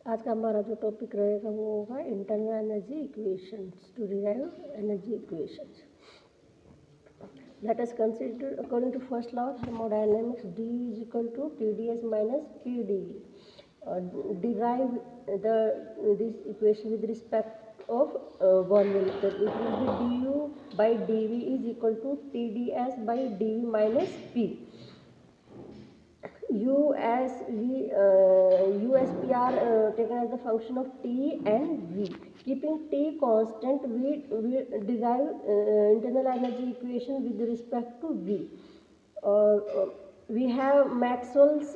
आज का हमारा जो टॉपिक रहेगा वो होगा internal energy equations to derive energy equations. Let us consider according to first law of thermodynamics, d is equal to TdS minus PdV. Derive this equation with respect of volume. That it will be du by dV is equal to TdS by dV minus P. U as are taken as the function of t and v. Keeping t constant, we derive internal energy equation with respect to v. We have Maxwell's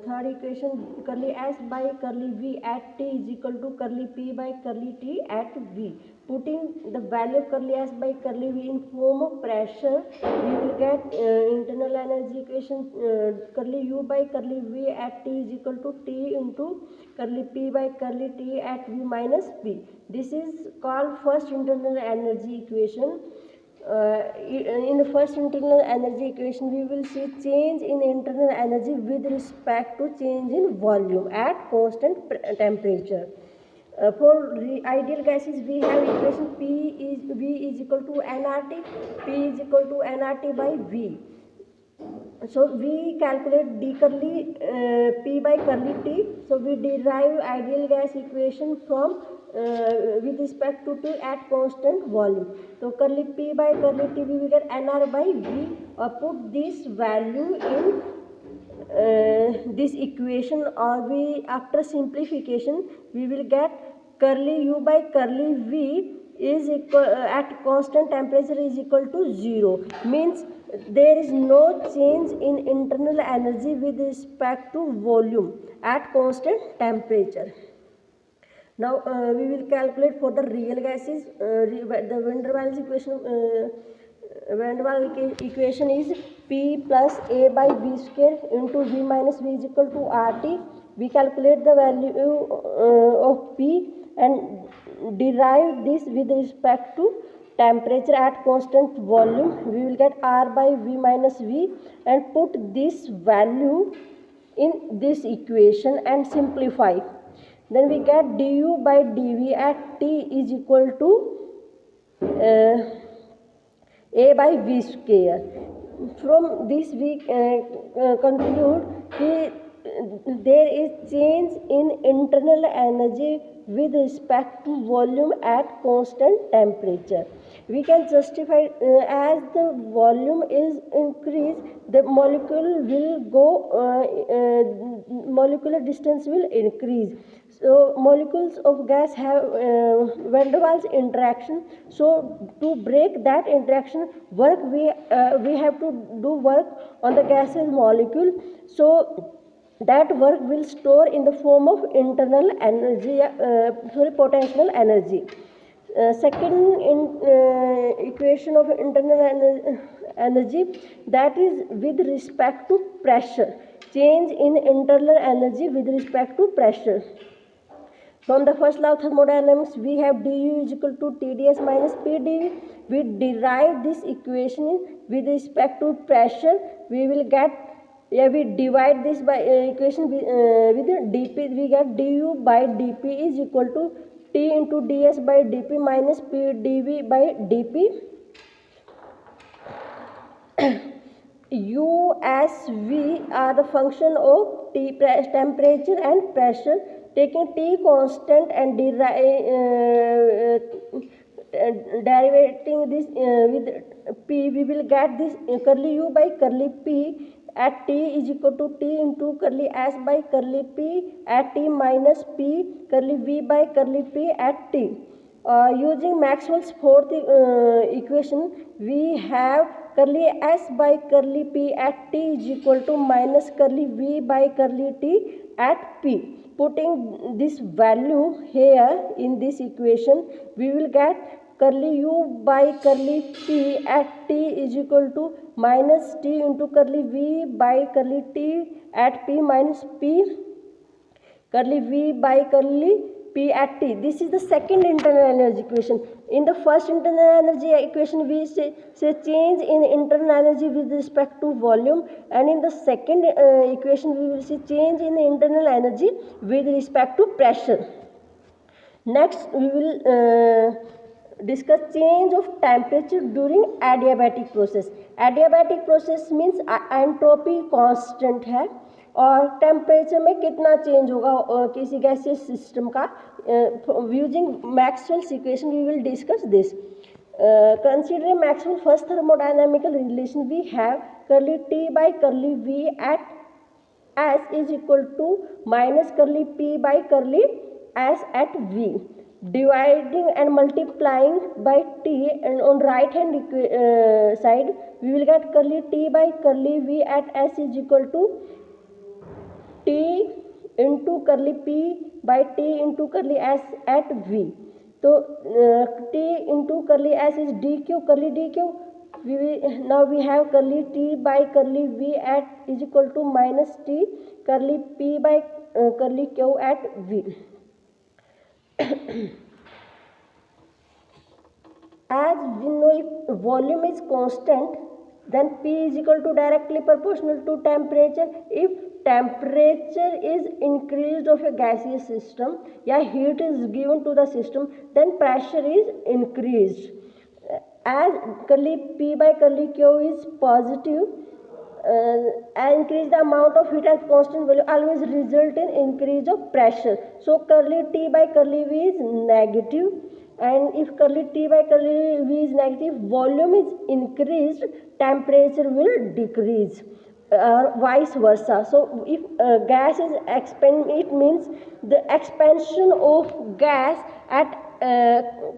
third equation, curly s by curly v at t is equal to curly p by curly t at v. Putting the value of curly s by curly v in form of pressure, we will get internal energy equation curly u by curly v at t is equal to t into curly p by curly t at v minus p. This is called first internal energy equation. In the first internal energy equation, we will see change in internal energy with respect to change in volume at constant temperature. For ideal gases, we have equation V is equal to nRT, P is equal to nRT by V. So we calculate d curly P by curly T. So we derive ideal gas equation from with respect to T at constant volume. So curly P by curly T we will get nR by V. Or put this value in this equation, or we after simplification we will get curly U by curly V is equal at constant temperature is equal to 0. Means there is no change in internal energy with respect to volume at constant temperature. Now we will calculate for the real gases. The van der Waals equation is P plus A by V square into V minus V is equal to RT. We calculate the value of P and derive this with respect to temperature at constant volume. We will get R by V minus V and put this value in this equation and simplify. Then we get du by dv at t is equal to a by v square. From this we conclude that there is change in internal energy with respect to volume at constant temperature. We can justify as the volume is increased, the molecule will go molecular distance will increase. So molecules of gas have van der Waals interaction. So to break that interaction, we have to do work on the gaseous molecule. So that work will store in the form of internal energy, potential energy. Second equation of internal energy, that is with respect to pressure. Change in internal energy with respect to pressure. From the first law of thermodynamics, we have du is equal to TdS minus PdV. We derive this equation with respect to pressure. We will get, we divide this by equation with dP. We get du by dP is equal to T into ds by dP minus PdV by dP. U as V are the function of temperature and pressure. Taking T constant and derivating this with P, we will get this curly U by curly P at T is equal to T into curly S by curly P at T minus P curly V by curly P at T. Using Maxwell's fourth equation, we have curly S by curly P at T is equal to minus curly V by curly T at P. Putting this value here in this equation, we will get curly U by curly P at T is equal to minus T into curly V by curly T at P minus P curly V by curly P at T. This is the second internal energy equation. In the first internal energy equation, we say change in internal energy with respect to volume, and in the second equation, we will see change in internal energy with respect to pressure. Next, we will discuss change of temperature during adiabatic process. Adiabatic process means entropy constant है और temperature में कितना change होगा किसी gaseous system का. Using Maxwell's equation we will discuss this. Considering Maxwell's first thermodynamical relation, we have curly T by curly V at S is equal to minus curly P by curly S at V. Dividing and multiplying by T, and on right hand side we will get curly T by curly V at S is equal to T into curly P by T into curly S at V. So T into curly S is dq, curly dq. Now we have curly T by curly V at is equal to minus T curly P by curly Q at V. As we know, if volume is constant, then P is equal to directly proportional to temperature. If temperature is increased of a gaseous system, या heat is given to the system, then pressure is increased. As curly P by curly Q is positive, increase the amount of heat at constant value always result in increase of pressure. So curly T by curly V is negative, and if curly T by curly V is negative, volume is increased, temperature will decrease, or vice versa. So if gas is expand, it means the expansion of gas at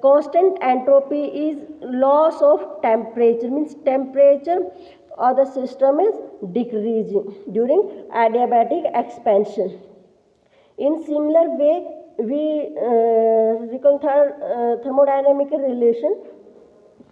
constant entropy is loss of temperature, means temperature or the system is decreasing during adiabatic expansion. In similar way, we reconcile thermodynamical relation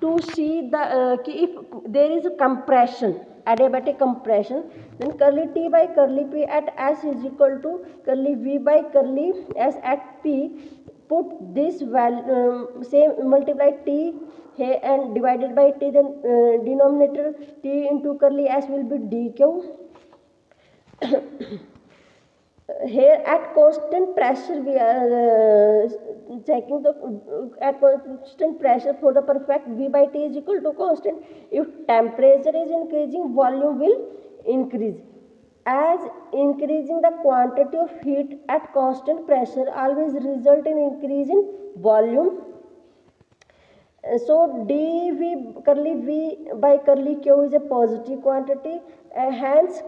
to see the if there is a compression, adiabatic compression, then curly T by curly P at S is equal to curly V by curly S at P. Put this value, say multiply T here and divided by T, then denominator T into curly S will be dq. Here at constant pressure we are checking the at constant pressure for the perfect V by T is equal to constant. If temperature is increasing, volume will increase. As increasing the quantity of heat at constant pressure always result in increase in volume. So dV curly V by curly Q is a positive quantity, hence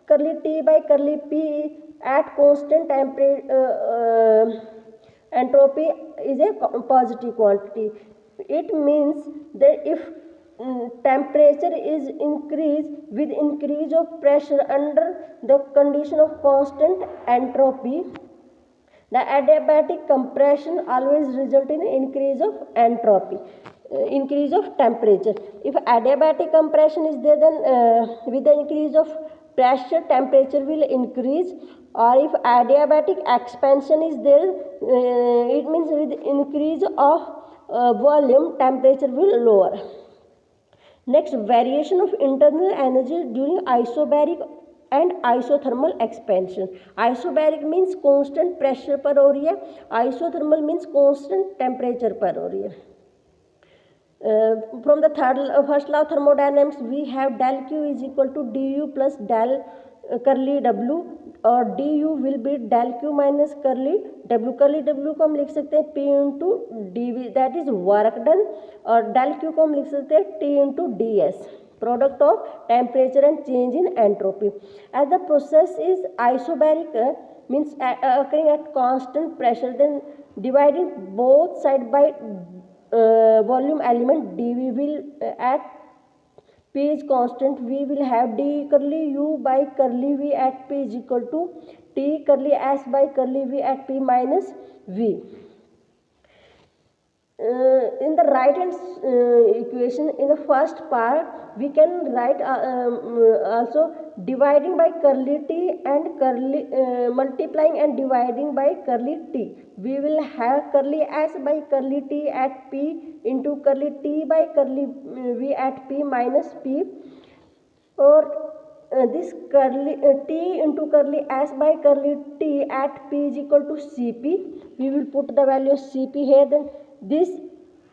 curly T by curly P at constant temperature entropy is a positive quantity. It means that if temperature is increased with increase of pressure under the condition of constant entropy, the adiabatic compression always result in increase of entropy, increase of temperature. If adiabatic compression is there, then with the increase of pressure, temperature will increase, or if adiabatic expansion is there, it means with increase of volume, temperature will lower. Next, variation of internal energy during isobaric and isothermal expansion. Isobaric means constant pressure per area, isothermal means constant temperature per area. From the first law of thermodynamics, we have del Q is equal to du plus del curly W, और du will be del Q minus curly W. curly W को हम लिख सकते हैं P into dV, that is work done, और del Q को हम लिख सकते हैं T into ds, product of temperature and change in entropy. As the process is isobaric, means occurring at constant pressure, then dividing both side by volume element dV will at P is constant, we will have d curly U by curly V at P is equal to T curly S by curly V at P minus V. in the right hand equation, in the first part we can write also dividing by curly t and curly multiplying and dividing by curly t. We will have curly s by curly t at p into curly t by curly v at p minus p, or this curly t into curly s by curly t at p is equal to cp. We will put the value of cp here. Then this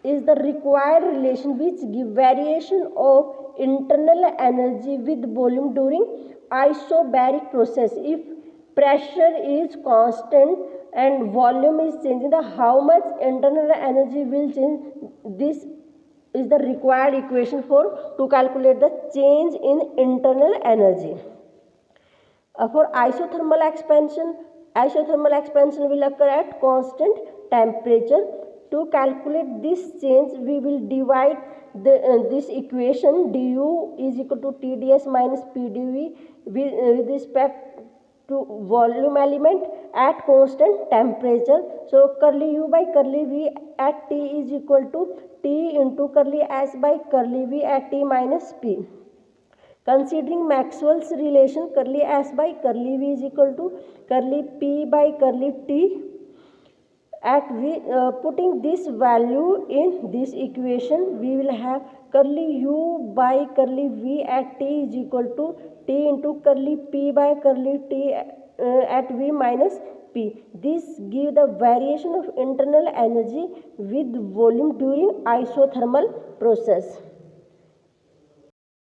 is the required relation which give variation of internal energy with volume during isobaric process. If pressure is constant and volume is changing, the how much internal energy will change, this is the required equation for to calculate the change in internal energy. For isothermal expansion will occur at constant temperature. To calculate this change, we will divide this equation du is equal to TdS minus PdV with respect to volume element at constant temperature. So curly u by curly v at T is equal to T into curly s by curly v at T minus P. Considering Maxwell's relation, curly s by curly v is equal to curly p by curly t at v. Putting this value in this equation, we will have curly u by curly v at t is equal to t into curly p by curly t at v minus p. This gives the variation of internal energy with volume during isothermal process.